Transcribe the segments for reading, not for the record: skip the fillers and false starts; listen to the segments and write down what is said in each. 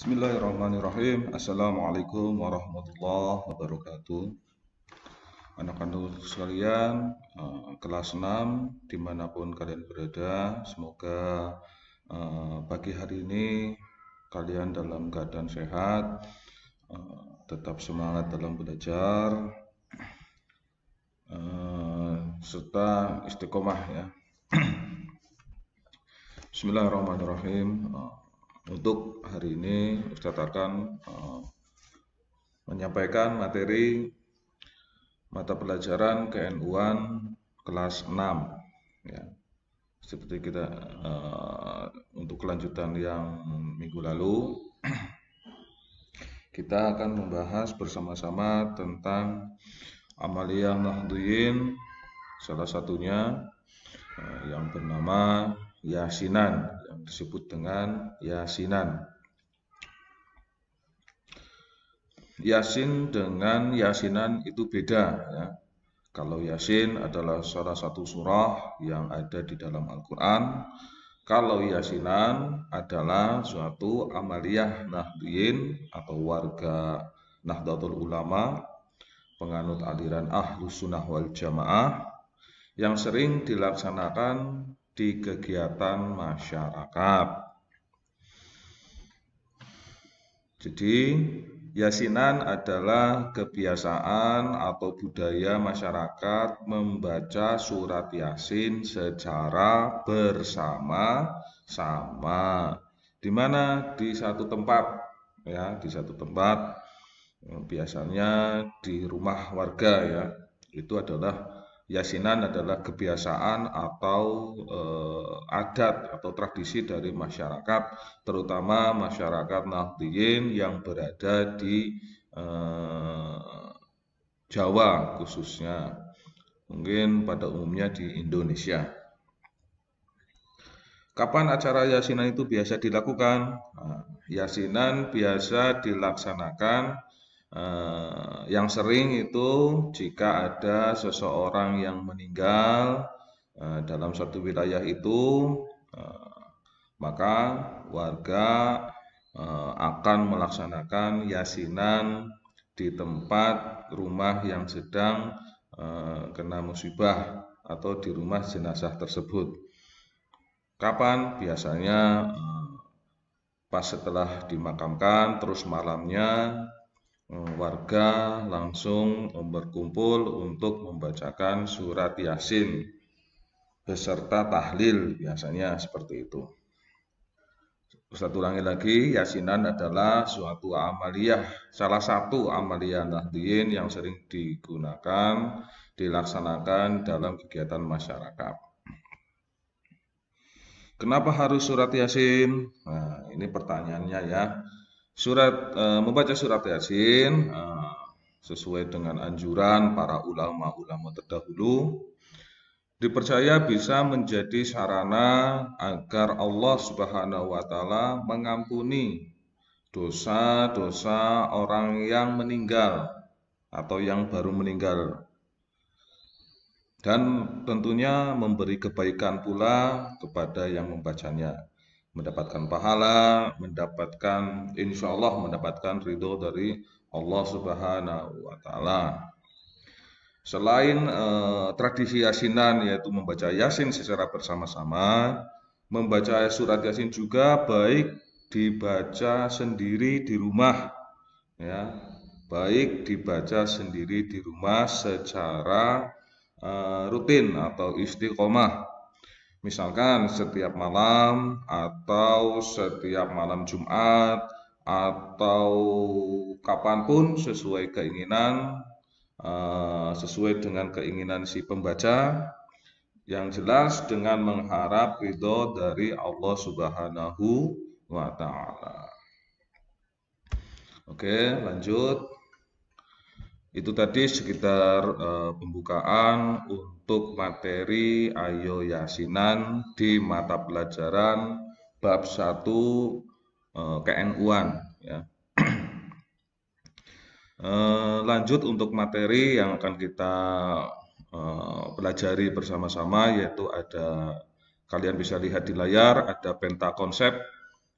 Bismillahirrahmanirrahim. Assalamualaikum warahmatullahi wabarakatuh. Anak-anak sekalian, kelas 6 dimanapun kalian berada, semoga pagi hari ini kalian dalam keadaan sehat, tetap semangat dalam belajar, serta istiqomah ya. Bismillahirrahmanirrahim. Untuk hari ini Ustadz akan menyampaikan materi mata pelajaran KNU-an kelas 6 ya. Seperti kita untuk kelanjutan yang minggu lalu kita akan membahas bersama-sama tentang amaliyah nahdliyin, salah satunya yang bernama yasinan, yang disebut dengan yasinan. Yasin dengan yasinan itu beda ya. Kalau yasin adalah salah satu surah yang ada di dalam Al-Quran. Kalau yasinan adalah suatu amaliyah nahdliyin atau warga Nahdlatul Ulama, penganut aliran Ahlus Sunnah wal Jamaah, yang sering dilaksanakan di kegiatan masyarakat. Jadi yasinan adalah kebiasaan atau budaya masyarakat membaca surat yasin secara bersama-sama, di mana di satu tempat ya, di satu tempat, biasanya di rumah warga ya. Itu adalah yasinan adalah kebiasaan atau adat atau tradisi dari masyarakat, terutama masyarakat Nahdliyin yang berada di Jawa khususnya, mungkin pada umumnya di Indonesia. Kapan acara yasinan itu biasa dilakukan? Yasinan biasa dilaksanakan yang sering itu jika ada seseorang yang meninggal dalam suatu wilayah itu, maka warga akan melaksanakan yasinan di tempat rumah yang sedang kena musibah atau di rumah jenazah tersebut. Kapan? Biasanya pas setelah dimakamkan, terus malamnya warga langsung berkumpul untuk membacakan surat yasin beserta tahlil, biasanya seperti itu. Ustadz ulangi lagi, yasinan adalah suatu amaliyah, salah satu amaliyah nahdliyin yang sering digunakan, dilaksanakan dalam kegiatan masyarakat. Kenapa harus surat yasin? Nah, ini pertanyaannya ya. Membaca surat yasin sesuai dengan anjuran para ulama-ulama terdahulu, dipercaya bisa menjadi sarana agar Allah Subhanahu wa Ta'ala mengampuni dosa-dosa orang yang meninggal atau yang baru meninggal, dan tentunya memberi kebaikan pula kepada yang membacanya, mendapatkan pahala, insya Allah mendapatkan ridho dari Allah Subhanahu wa Ta'ala. Selain tradisi yasinan, yaitu membaca yasin secara bersama-sama, membaca surat yasin juga baik dibaca sendiri di rumah ya, baik dibaca sendiri di rumah secara rutin atau istiqomah. Misalkan setiap malam atau setiap malam Jumat atau kapanpun sesuai keinginan, sesuai dengan keinginan si pembaca, yang jelas dengan mengharap ridho dari Allah Subhanahu wa Ta'ala. Oke, lanjut. Itu tadi sekitar pembukaan untuk materi Ayo Yasinan di mata pelajaran bab 1 KNU-an ya. Lanjut untuk materi yang akan kita pelajari bersama-sama, yaitu ada, kalian bisa lihat di layar, ada penta konsep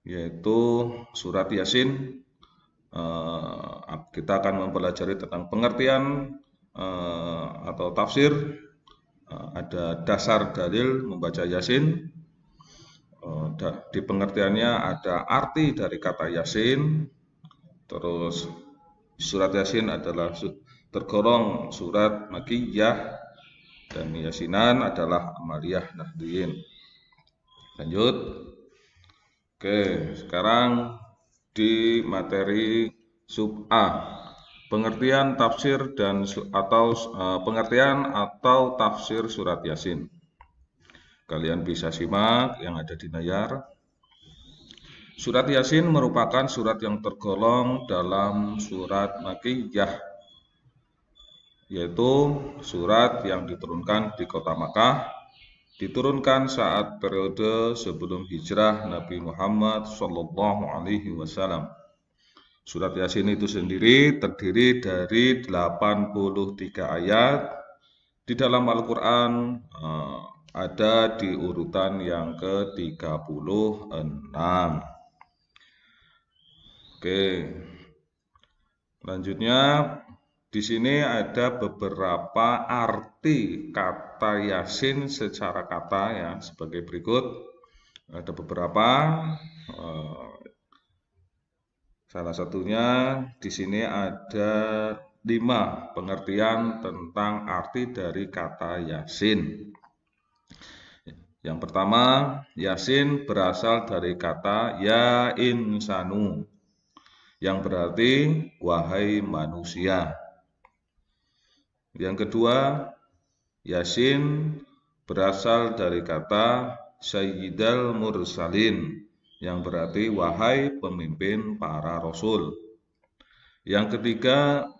yaitu surat Yasin. Kita akan mempelajari tentang pengertian atau tafsir, ada dasar dalil membaca Yasin. Di pengertiannya ada arti dari kata Yasin. Terus surat Yasin adalah tergolong surat Makkiyah dan Yasinan adalah Amaliyah Nahdliyin. Lanjut. Oke, sekarang di materi sub A, pengertian tafsir pengertian atau tafsir surat Yasin. Kalian bisa simak yang ada di layar. Surat Yasin merupakan surat yang tergolong dalam surat Makkiyah, yaitu surat yang diturunkan di kota Makkah, diturunkan saat periode sebelum hijrah Nabi Muhammad SAW. Surat Yasin itu sendiri terdiri dari 83 ayat. Di dalam Al-Quran ada di urutan yang ke-36. Oke, selanjutnya di sini ada beberapa arti kata Yasin secara kata ya, sebagai berikut. Ada beberapa. Salah satunya di sini ada 5 pengertian tentang arti dari kata Yasin. Yang pertama, Yasin berasal dari kata ya insanu, yang berarti wahai manusia. Yang kedua, Yasin berasal dari kata Sayyidal Mursalin, yang berarti wahai pemimpin para rasul. Yang ketiga,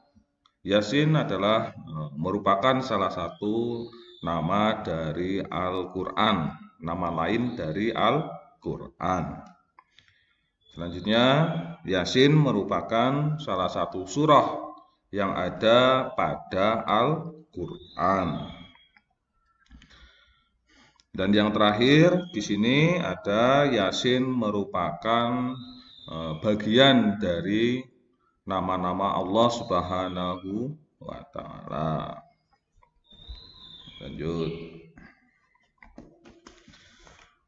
Yasin adalah merupakan salah satu nama dari Al-Quran, nama lain dari Al-Quran. Selanjutnya, Yasin merupakan salah satu surah yang ada pada Al-Quran. Dan yang terakhir di sini ada Yasin merupakan bagian dari nama-nama Allah Subhanahu wa Ta'ala. Lanjut.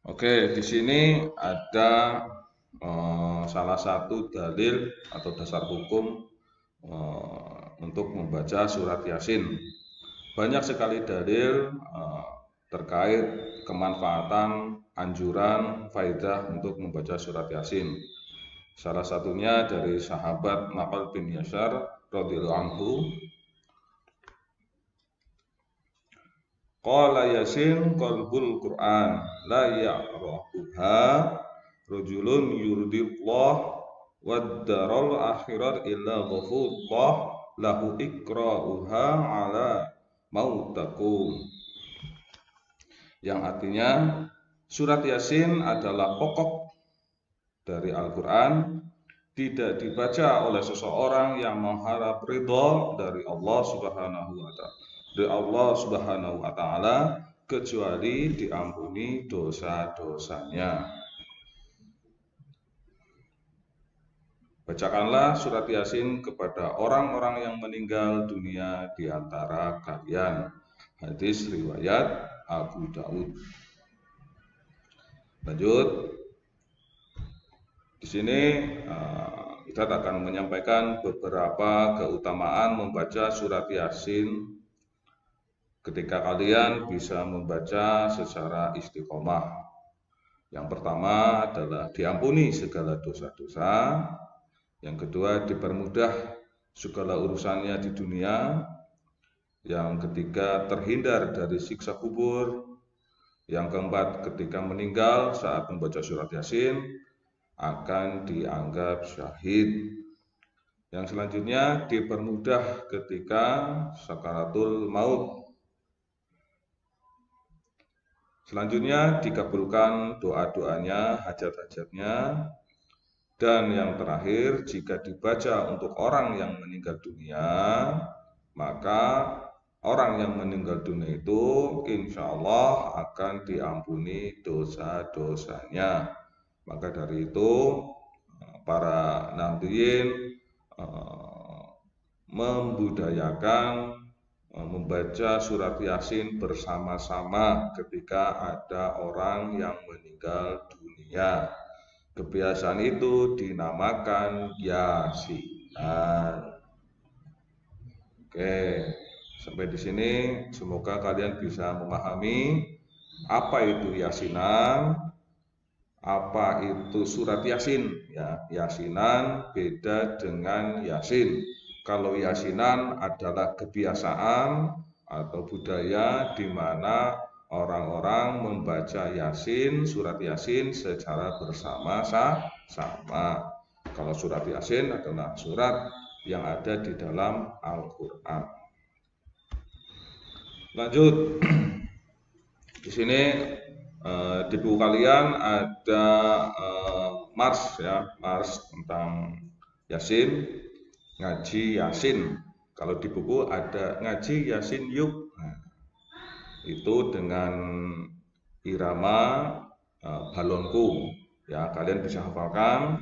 Oke, di sini ada salah satu dalil atau dasar hukum untuk membaca surat Yasin. Banyak sekali dalil terkait kemanfaatan, anjuran, faedah untuk membaca surat Yasin. Salah satunya dari sahabat Maqal bin Yasar radhiyallahu anhu. Qala Yasin qalbul Qur'an la ya'rahuha rajulun yuridillah wad-daral akhirat illa ghafurullah lahu ikra'uha ala mautakum. Yang artinya surat Yasin adalah pokok dari Al-Quran, tidak dibaca oleh seseorang yang mengharap ridho dari Allah Subhanahu wa Ta'ala kecuali diampuni dosa-dosanya. Bacakanlah surat Yasin kepada orang-orang yang meninggal dunia di antara kalian. Hadis riwayat Abu Daud. Lanjut. Di sini kita akan menyampaikan beberapa keutamaan membaca surat Yasin ketika kalian bisa membaca secara istiqomah. Yang pertama adalah diampuni segala dosa-dosa. Yang kedua, dipermudah segala urusannya di dunia. Yang ketiga, terhindar dari siksa kubur. Yang keempat, ketika meninggal saat membaca surat Yasin akan dianggap syahid. Yang selanjutnya, dipermudah ketika sakaratul maut. Selanjutnya, dikabulkan doa-doanya, hajat-hajatnya. Dan yang terakhir, jika dibaca untuk orang yang meninggal dunia, maka orang yang meninggal dunia itu insya Allah akan diampuni dosa-dosanya. Maka dari itu para nadiyin membudayakan membaca surat Yasin bersama-sama ketika ada orang yang meninggal dunia. Kebiasaan itu dinamakan Yasinan. Oke, sampai di sini semoga kalian bisa memahami apa itu Yasinan, apa itu surat Yasin. Ya, Yasinan beda dengan Yasin. Kalau Yasinan adalah kebiasaan atau budaya di mana orang-orang membaca Yasin, surat Yasin secara bersama-sama. Kalau surat Yasin adalah surat yang ada di dalam Al-Quran. Lanjut, di sini di buku kalian ada mars ya, mars tentang Yasin, ngaji Yasin. Kalau di buku ada ngaji Yasin yuk. Nah, itu dengan irama balonku ya, kalian bisa hafalkan.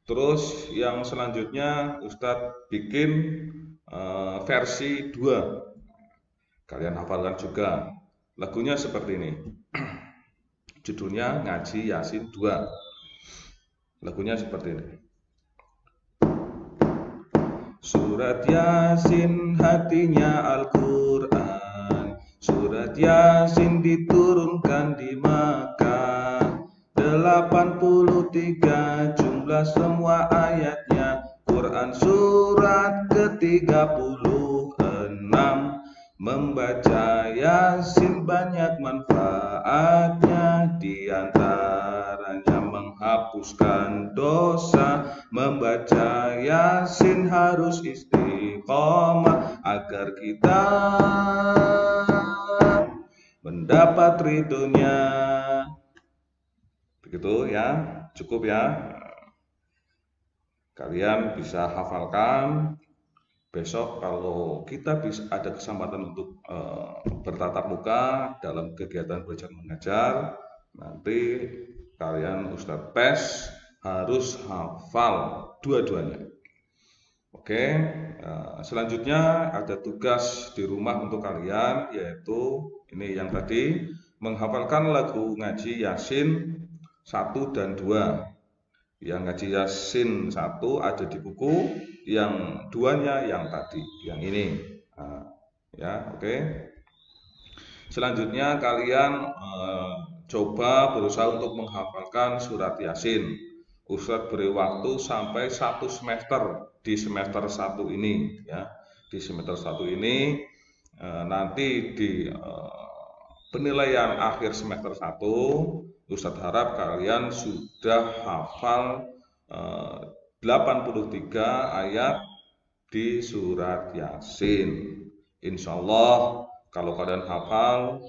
Terus yang selanjutnya Ustadz bikin versi 2. Kalian hafalkan juga. Lagunya seperti ini. Judulnya Ngaji Yasin 2. Lagunya seperti ini. Surat Yasin hatinya Al-Quran. Surat Yasin diturunkan di Makkah. 83 jumlah semua ayatnya. Quran surat ke-36. Membaca Yasin banyak manfaatnya, diantaranya menghapuskan dosa. Membaca Yasin harus istiqomah agar kita mendapat ridhonya. Begitu ya, cukup ya. Kalian bisa hafalkan. Besok kalau kita bisa ada kesempatan untuk bertatap muka dalam kegiatan belajar mengajar, nanti kalian Ustadz PES harus hafal dua-duanya. Oke, selanjutnya ada tugas di rumah untuk kalian, yaitu ini yang tadi, menghafalkan lagu ngaji Yasin 1 dan 2. Yang ngaji Yasin 1 ada di buku, yang 2-nya yang tadi, yang ini. Ya, oke. Selanjutnya kalian coba berusaha untuk menghafalkan surat Yasin. Ustadz beri waktu sampai 1 semester di semester 1 ini ya. Di semester 1 ini nanti di penilaian akhir semester 1 Ustadz harap kalian sudah hafal 83 ayat di surat Yasin. Insya Allah kalau kalian hafal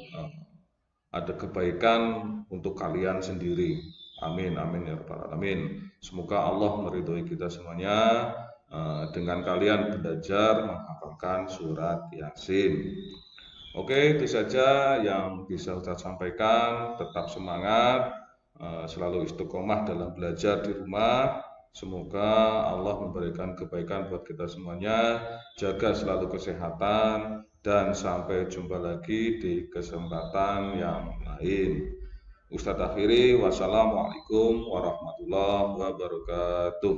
ada kebaikan untuk kalian sendiri. Amin, amin ya rabbal alamin. Semoga Allah meridhoi kita semuanya dengan kalian belajar menghafalkan surat Yasin. Oke, itu saja yang bisa Ustadz sampaikan. Tetap semangat, selalu istiqomah dalam belajar di rumah. Semoga Allah memberikan kebaikan buat kita semuanya. Jaga selalu kesehatan dan sampai jumpa lagi di kesempatan yang lain. Ustadz akhiri, wassalamualaikum warahmatullahi wabarakatuh.